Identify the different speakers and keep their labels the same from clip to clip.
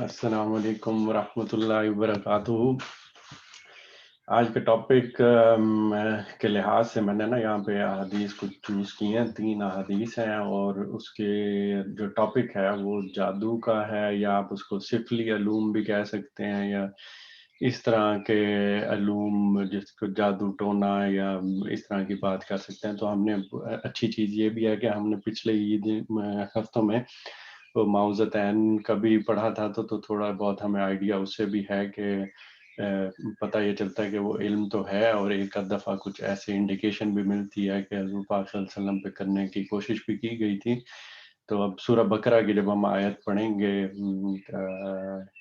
Speaker 1: अस्सलाम वालेकुम वरहमतुल्लाहि वबरकातुहू। आज के टॉपिक के लिहाज से मैंने ना यहाँ पे अहादीस कुछ चूज़ की हैं। 3 अहादीस हैं और उसके जो टॉपिक है वो जादू का है, या आप उसको सिफली अलूम भी कह सकते हैं, या इस तरह के अलूम जिसको जादू टोना या इस तरह की बात कर सकते हैं। तो हमने अच्छी चीज़ ये भी है कि हमने पिछले हफ्तों में तो माउज़तैन का भी पढ़ा था, तो थोड़ा बहुत हमें आइडिया उससे भी है कि पता ये चलता है कि वो इल्म तो है, और एक आध दफ़ा कुछ ऐसे इंडिकेशन भी मिलती है कि हज़ूर पाक सल्लल्लाहु अलैहि वसल्लम पे करने की कोशिश भी की गई थी। तो अब सूरह बकरा की जब हम आयत पढ़ेंगे,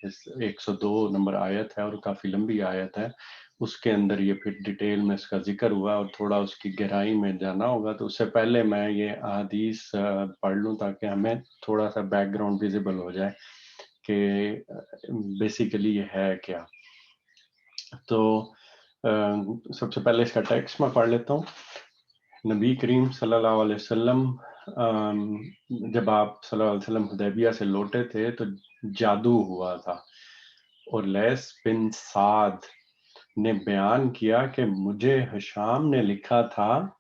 Speaker 1: इस 102 नंबर आयत है और काफ़ी लंबी आयत है, उसके अंदर ये फिर डिटेल में इसका ज़िक्र हुआ और थोड़ा उसकी गहराई में जाना होगा। तो उससे पहले मैं ये अहादीस पढ़ लूँ ताकि हमें थोड़ा-सा बैकग्राउंड विज़िबल हो जाए कि बेसिकली ये है क्या? तो सबसे पहले इसका टेक्स्ट मैं पढ़ लेता हूँ। नबी करीम सल्लल्लाहु अलैहि वसल्लम जब आप सल्लल्लाहु अलैहि वसल्लम हुदैबिया से लौटे थे तो जादू हुआ था, और लैस बिन साद ने बयान किया कि मुझे हिशाम ने लिखा था।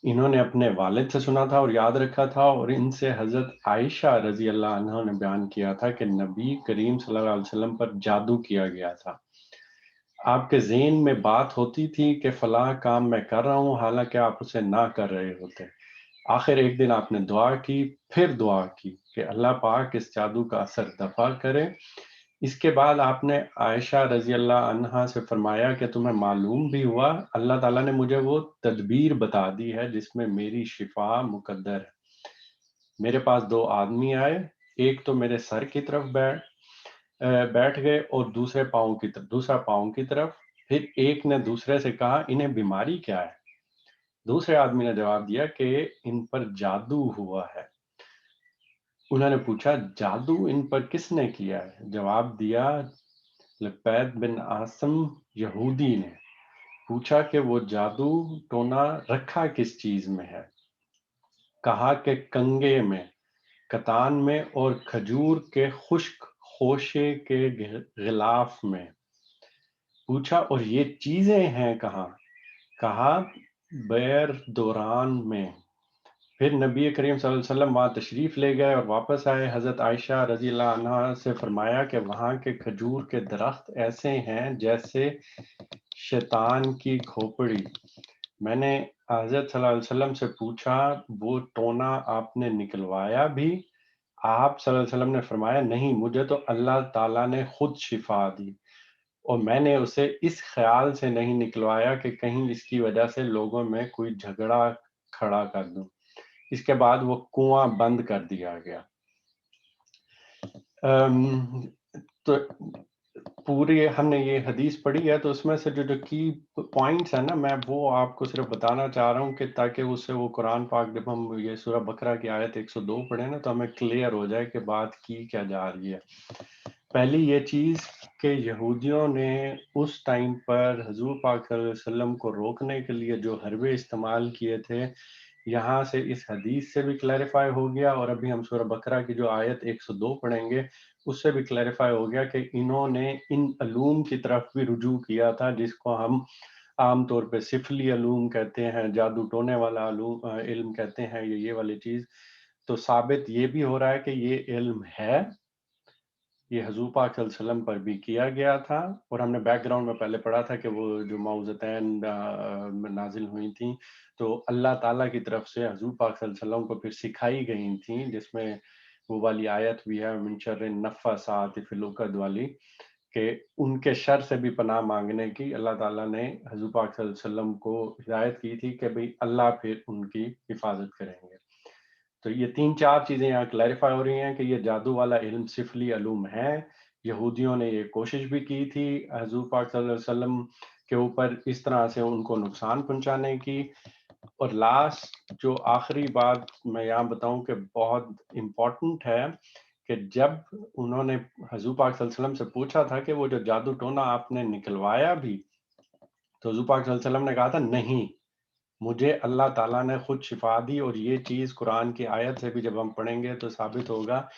Speaker 1: इन्होंने अपने वालिद से सुना था और याद रखा था, और इनसे हज़रत आयशा रज़ी अल्लाह अन्हा ने बयान किया था कि नबी करीम सल्लल्लाहु अलैहि वसल्लम पर जादू किया गया था। आपके ज़हन में बात होती थी कि फ़लाँ काम मैं कर रहा हूँ, हालाँकि आप उसे ना कर रहे होते। आखिर एक दिन आपने दुआ की, फिर दुआ की कि अल्लाह पाक इस जादू का असर दफ़ा करे। इसके बाद आपने आयशा रज़ी अल्लाह अन्हा से फरमाया कि तुम्हें मालूम भी हुआ, अल्लाह ताला ने मुझे वो तदबीर बता दी है जिसमें मेरी शिफा मुकद्दर है। मेरे पास 2 आदमी आए, एक तो मेरे सर की तरफ बैठ गए और दूसरा पाँव की तरफ। फिर एक ने दूसरे से कहा, इन्हें बीमारी क्या है? दूसरे आदमी ने जवाब दिया कि इन पर जादू हुआ है। उन्होंने पूछा, जादू इन पर किसने किया है? जवाब दिया, लबैद बिन आसम यहूदी ने। पूछा कि वो जादू टोना रखा किस चीज में है? कहा कि कंगे में, कतान में और खजूर के खुश्क खोशे के गिलाफ में। पूछा, और ये चीजें हैं कहाँ? कहा, बैर दौरान में। फिर नबी करीम सल्लल्लाहु अलैहि वसल्लम वहाँ तशरीफ़ ले गए और वापस आए। हज़रत आयशा रज़ी अल्लाह अन्हा से फरमाया कि वहाँ के खजूर के दरख्त ऐसे हैं जैसे शैतान की खोपड़ी। मैंने हज़रत सल्लल्लाहु अलैहि वसल्लम से पूछा, वो टोना आपने निकलवाया भी? आप सल्लल्लाहु अलैहि वसल्लम ने फरमाया, नहीं, मुझे तो अल्लाह ताला ने खुद शिफा दी, और मैंने उसे इस ख्याल से नहीं निकलवाया कि कहीं इसकी वजह से लोगों में कोई झगड़ा खड़ा कर दूं। इसके बाद वो कुआं बंद कर दिया गया। अम, तो पूरी हमने ये हदीस पढ़ी है, तो उसमें से जो जो की पॉइंट्स है ना, मैं वो आपको सिर्फ बताना चाह रहा हूँ कि ताकि उससे वो कुरान पाक जब हम ये सूरह बकरा की आयत 102 पढ़े ना, तो हमें क्लियर हो जाए कि बात की क्या जा रही है। पहली ये चीज़ कि यहूदियों ने उस टाइम पर हजूर पाक सल्लल्लाहु अलैहि वसल्लम को रोकने के लिए जो हरबे इस्तेमाल किए थे, यहाँ से इस हदीस से भी क्लैरिफाई हो गया, और अभी हम सूरह बकरा की जो आयत 102 पढ़ेंगे उससे भी क्लैरिफाई हो गया कि इन्होंने इन अलूम की तरफ भी रुजू किया था, जिसको हम आम तौर पे सिफली अलूम कहते हैं, जादू टोने वाला इल्म कहते हैं, ये वाली चीज़। तो साबित ये भी हो रहा है कि ये इल्म है, ये हजूर पाक सल्लल्लाहु अलैहि वसल्लम पर भी किया गया था। और हमने बैकग्राउंड में पहले पढ़ा था कि वो जो मौज़तैन नाजिल हुई थी, तो अल्लाह ताला की तरफ से हजूर पाक सल्लल्लाहु अलैहि वसल्लम को फिर सिखाई गई थी, जिसमें वो वाली आयत भी है, मिन शर्रि नफ़्फ़ासाति फ़िल उक़द वाली, कि उनके शर से भी पनाह मांगने की अल्लाह ताला ने हजूर पाक सल्लल्लाहु अलैहि वसल्लम को हिदायत की थी कि भाई अल्लाह फिर उनकी हिफाजत करेंगे। तो ये 3-4 चीज़ें यहाँ क्लैरिफ़ाई हो रही हैं कि ये जादू वाला इल्म सिफ़ली अलूम है। यहूदियों ने ये कोशिश भी की थी हज़ूर पाक सल्लल्लाहु अलैहि वसल्लम के ऊपर इस तरह से उनको नुकसान पहुँचाने की। और लास्ट जो आखिरी बात मैं यहाँ बताऊँ कि बहुत इम्पोर्टेंट है, कि जब उन्होंने हज़ूर पाक सल्लल्लाहु अलैहि वसल्लम से पूछा था कि वो जो जादू टोना आपने निकलवाया भी, तो हज़ूर पाक सल्लल्लाहु अलैहि वसल्लम ने कहा था, नहीं, मुझे अल्लाह ताला ने खुद शिफा दी। और ये चीज़ कुरान की आयत से भी जब हम पढ़ेंगे तो साबित होगा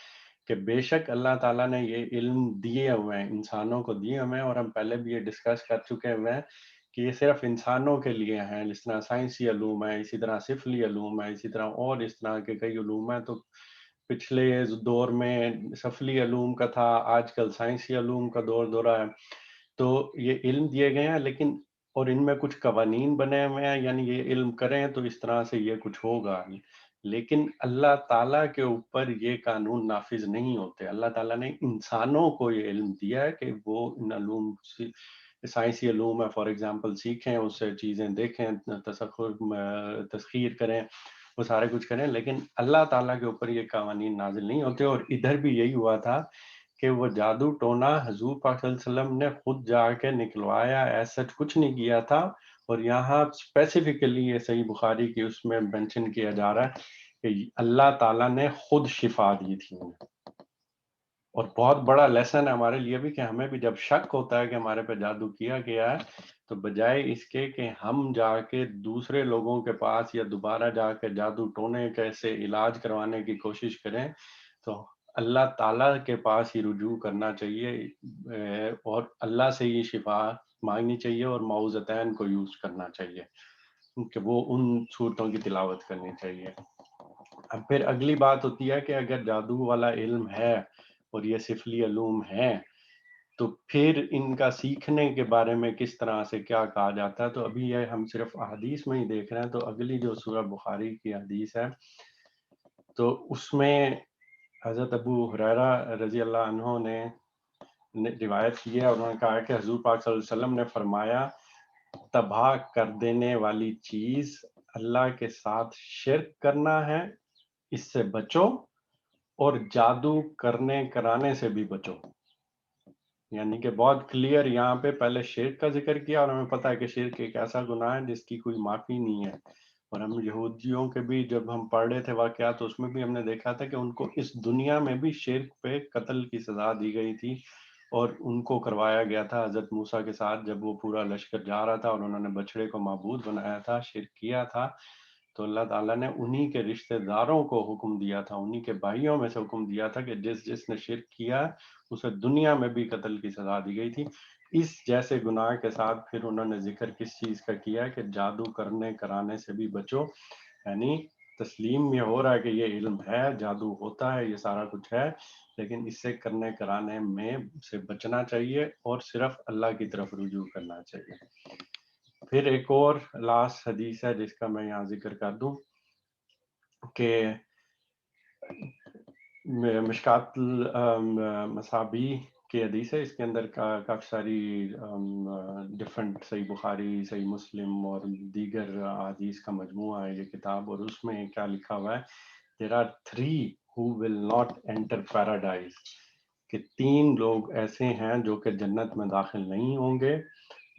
Speaker 1: کہ بے شک اللہ تعالیٰ نے یہ علم دیے ہوئے ہیں، انسانوں کو دیے ہوئے ہیں، اور ہم پہلے بھی یہ ڈسکس کر چکے ہوئے ہیں کہ یہ صرف انسانوں کے لیے ہیں. جس طرح سائنسی علوم ہے، اسی طرح سفلی علوم ہے، اسی طرح اور اس طرح کے کئی علوم ہیں. تو پچھلے دور میں سفلی علوم کا تھا، آج کل سائنسی علوم کا دورہ ہے. تو یہ علم دیے گئے ہیں، لیکن اور ان میں کچھ قوانین بنے ہوئے ہیں، یعنی یہ علم کریں تو اس طرح سے یہ کچھ ہوگا. لیکن اللہ تعالیٰ کے اوپر یہ قانون نافذ نہیں ہوتے. اللہ تعالیٰ نے انسانوں کو یہ علم دیا ہے کہ وہ ان علوم سائنسی علوم ہے فار ایگزامپل سیکھیں، اس سے چیزیں دیکھیں، تسخیر کریں، وہ سارے کچھ کریں، لیکن اللہ تعالیٰ کے اوپر یہ قوانین نازل نہیں ہوتے. اور ادھر بھی یہی ہوا تھا کہ وہ جادو ٹونا حضور پاک صلی اللہ علیہ وسلم نے خود جا کے نکلوایا، ایسا کچھ نہیں کیا تھا. اور یہاں اسپیسیفکلی یہ صحیح بخاری کی اس میں مینشن کیا جا رہا ہے کہ اللہ تعالیٰ نے خود شفا دی تھی انہیں. اور بہت بڑا لیسن ہے ہمارے لیے بھی کہ ہمیں بھی جب شک ہوتا ہے کہ ہمارے پہ جادو کیا گیا ہے، تو بجائے اس کے کہ ہم جا کے دوسرے لوگوں کے پاس یا دوبارہ جا کے جادو ٹونے کیسے علاج کروانے کی کوشش کریں، تو اللہ تعالیٰ کے پاس ہی رجوع کرنا چاہیے اور اللہ سے ہی شفا مانگنی چاہیے اور معوذتین کو یوز کرنا چاہیے کہ وہ ان صورتوں کی تلاوت کرنی چاہیے. اب پھر اگلی بات ہوتی ہے کہ اگر جادو والا علم ہے اور یہ سفلی علوم ہیں، تو پھر ان کا سیکھنے کے بارے میں کس طرح سے کیا کہا جاتا ہے. تو ابھی یہ ہم صرف احادیث میں ہی دیکھ رہے ہیں. تو اگلی جو سورہ بخاری کی حدیث ہے، تو اس میں حضرت ابو ہریرہ رضی اللہ عنہ نے روایت کی ہے، انہوں نے کہا کہ حضور پاک صلی اللہ علیہ وسلم نے فرمایا، تباہ کر دینے والی چیز اللہ کے ساتھ شرک کرنا ہے، اس سے بچو، اور جادو کرنے کرانے سے بھی بچو. یعنی کہ بہت کلیئر یہاں پہ پہلے شرک کا ذکر کیا، اور ہمیں پتہ ہے کہ شرک ایک ایسا گناہ ہے جس کی کوئی معافی نہیں ہے. اور ہم یہودیوں کے بھی جب ہم پڑھ رہے تھے واقعات، تو اس میں بھی ہم نے دیکھا تھا کہ ان کو اس دنیا میں بھی شرک پہ قتل کی سزا دی گئی تھی، اور ان کو کروایا گیا تھا حضرت موسیٰ کے ساتھ جب وہ پورا لشکر جا رہا تھا اور انہوں نے بچڑے کو معبود بنایا تھا، شرک کیا تھا. تو اللہ تعالیٰ نے انہی کے رشتہ داروں کو حکم دیا تھا، انہی کے بھائیوں میں سے حکم دیا تھا کہ جس نے شرک کیا اسے دنیا میں بھی قتل کی سزا دی گئی تھی. اس جیسے گناہ کے ساتھ پھر انہوں نے ذکر کس چیز کا کیا کہ جادو کرنے کرانے سے بھی بچو. یعنی تسلیم یہ ہو رہا ہے کہ یہ علم ہے، جادو ہوتا ہے، یہ سارا کچھ ہے، لیکن اس سے کرنے کرانے میں سے بچنا چاہیے اور صرف اللہ کی طرف رجوع کرنا چاہیے. پھر ایک اور لاسٹ حدیث ہے جس کا میں یہاں ذکر کر دوں کہ مشکات مصابی کی حدیث ہے. اس کے اندر کافی ساری ڈفرنٹ صحیح بخاری، صحیح مسلم اور دیگر حدیث کا مجموعہ ہے یہ کتاب. اور اس میں کیا لکھا ہوا ہے، there are 3 who will not enter paradise، کہ 3 لوگ ایسے ہیں جو کہ جنت میں داخل نہیں ہوں گے.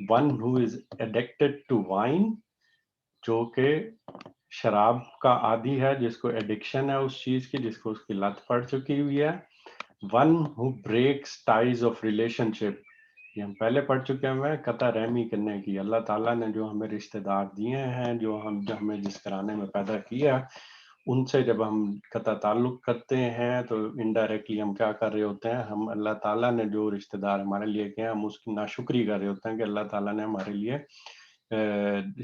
Speaker 1: one who is addicted to wine، جو کہ شراب کا عادی ہے، جس کو ایڈکشن ہے اس چیز کی، جس کو اس کی لت پڑ چکی ہوئی ہے. one who breaks ties of relationship، یہ ہم پہلے پڑھ چکے ہیں، قطع رحمی کرنے کی. اللہ تعالیٰ نے جو ہمیں رشتہ دار دیے ہیں، جو ہمیں جس گھرانے میں پیدا کیا، ان سے جب ہم قطع تعلق کرتے ہیں تو انڈائریکٹلی ہم کیا کر رہے ہوتے ہیں، ہم اللہ تعالیٰ نے جو رشتہ دار ہمارے لیے کیا، ہم اس کی ناشکری کر رہے ہوتے ہیں کہ اللہ تعالیٰ نے ہمارے لیے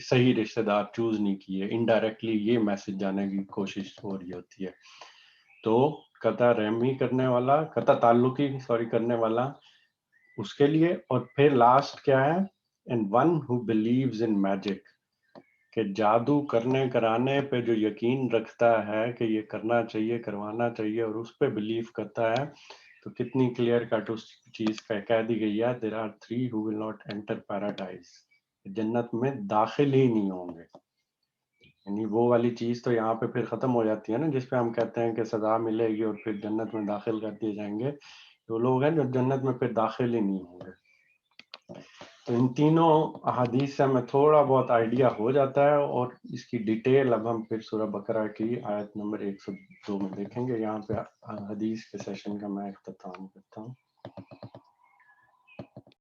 Speaker 1: صحیح رشتہ دار چوز نہیں کیے. انڈائریکٹلی یہ میسج جانے کی کوشش ہو رہی ہوتی ہے. تو قطع رحمی کرنے والا، قطع تعلقی کرنے والا اس کے لیے. اور پھر لاسٹ کیا ہے، and one who believes in magic، کہ جادو کرنے کرانے پہ جو یقین رکھتا ہے کہ یہ کرنا چاہیے، کروانا چاہیے، اور اس پہ بلیو کرتا ہے. تو کتنی کلیئر کٹ اس چیز کا کہہ دی گئی ہے، there are 3 who will not enter paradise، جنت میں داخل ہی نہیں ہوں گے. یعنی وہ والی چیز تو یہاں پہ پھر ختم ہو جاتی ہے نا، جس پہ ہم کہتے ہیں کہ سزا ملے گی اور پھر جنت میں داخل کر دیے جائیں گے. وہ لوگ ہیں جو جنت میں پھر داخل ہی نہیں ہوں گے. تو ان تینوں احادیث سے ہمیں تھوڑا بہت آئیڈیا ہو جاتا ہے، اور اس کی ڈیٹیل اب ہم پھر سورہ بقرہ کی آیت نمبر 102 میں دیکھیں گے. یہاں پہ حدیث کے سیشن کا میں اختتام کرتا ہوں.